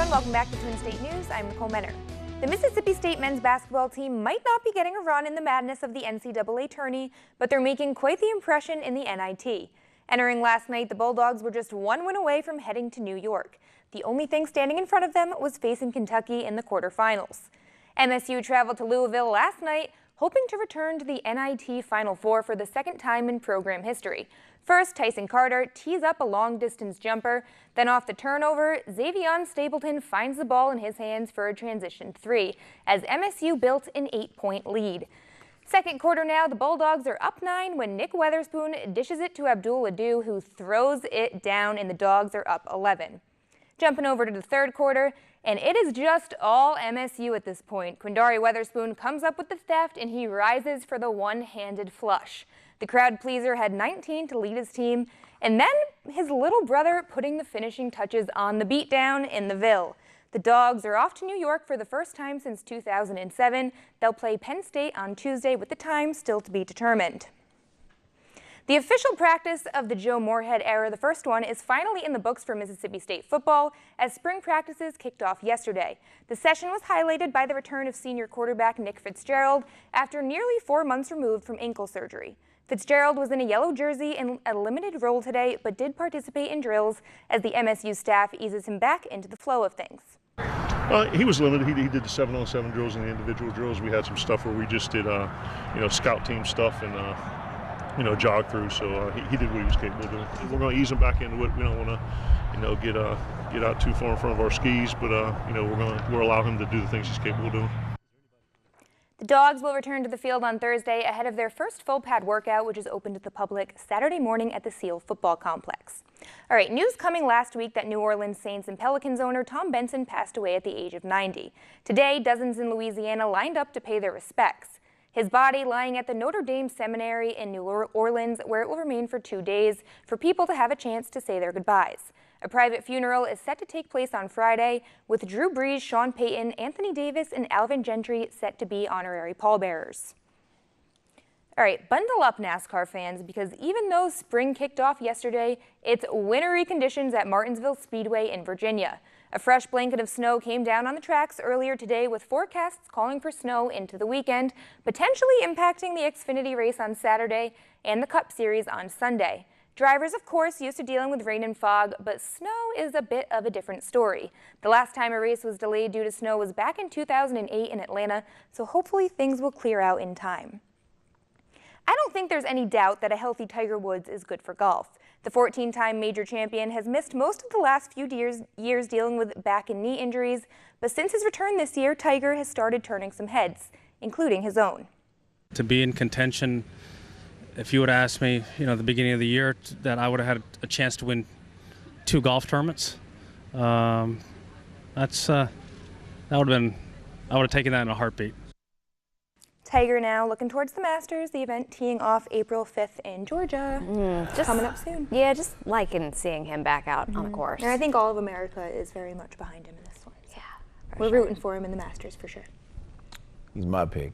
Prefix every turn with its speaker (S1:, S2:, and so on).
S1: everyone. Welcome back to Twin State News. I'm Nicole Menner. The Mississippi State men's basketball team might not be getting a run in the madness of the NCAA tourney, but they're making quite the impression in the NIT. Entering last night, the Bulldogs were just one win away from heading to New York. The only thing standing in front of them was facing Kentucky in the quarterfinals. MSU traveled to Louisville last night, hoping to return to the NIT Final Four for the second time in program history. First, Tyson Carter tees up a long-distance jumper. Then off the turnover, Xavion Stapleton finds the ball in his hands for a transition three, as MSU built an 8-point lead. Second quarter now, the Bulldogs are up 9 when Nick Weatherspoon dishes it to Abdul Adu, who throws it down, and the Dogs are up 11. Jumping over to the third quarter, and it is just all MSU at this point. Quindari Weatherspoon comes up with the theft, and he rises for the one-handed flush. The crowd pleaser had 19 to lead his team, and then his little brother putting the finishing touches on the beatdown in the Ville. The Dogs are off to New York for the first time since 2007. They'll play Penn State on Tuesday, with the time still to be determined. The official practice of the Joe Moorhead era, the first one, is finally in the books for Mississippi State football as spring practices kicked off yesterday. The session was highlighted by the return of senior quarterback Nick Fitzgerald after nearly 4 months removed from ankle surgery. Fitzgerald was in a yellow jersey in a limited role today, but did participate in drills as the MSU staff eases him back into the flow of things.
S2: He was limited. He did the 7-on-7 drills and the individual drills. We had some stuff where we just did, scout team stuff and, jog through. So he did what he was capable of doing. We're going to ease him back into it. We don't want to, get out too far in front of our skis, but we'll allow him to do the things he's capable of doing.
S1: The Dogs will return to the field on Thursday ahead of their first full pad workout, which is open to the public Saturday morning at the Seal Football Complex. All right, news coming last week that New Orleans Saints and Pelicans owner Tom Benson passed away at the age of 90. Today, dozens in Louisiana lined up to pay their respects. His body lying at the Notre Dame Seminary in New Orleans, where it will remain for 2 days for people to have a chance to say their goodbyes. A private funeral is set to take place on Friday, with Drew Brees, Sean Payton, Anthony Davis, and Alvin Gentry set to be honorary pallbearers. All right, bundle up, NASCAR fans, because even though spring kicked off yesterday, it's wintry conditions at Martinsville Speedway in Virginia. A fresh blanket of snow came down on the tracks earlier today, with forecasts calling for snow into the weekend, potentially impacting the Xfinity race on Saturday and the Cup Series on Sunday. Drivers, of course, used to dealing with rain and fog, but snow is a bit of a different story. The last time a race was delayed due to snow was back in 2008 in Atlanta, so hopefully things will clear out in time. I don't think there's any doubt that a healthy Tiger Woods is good for golf. The 14-time major champion has missed most of the last few years dealing with back and knee injuries, but since his return this year, Tiger has started turning some heads, including his own.
S3: To be in contention, if you would have asked me, at the beginning of the year that I would have had a chance to win 2 golf tournaments, I would have taken that in a heartbeat.
S1: Tiger now looking towards the Masters, the event teeing off April 5th in Georgia. Coming up soon.
S4: Yeah, just liking seeing him back out on the course.
S1: And I think all of America is very much behind him in this one. So
S4: yeah,
S1: we're rooting for him in the Masters for sure.
S5: He's my pick.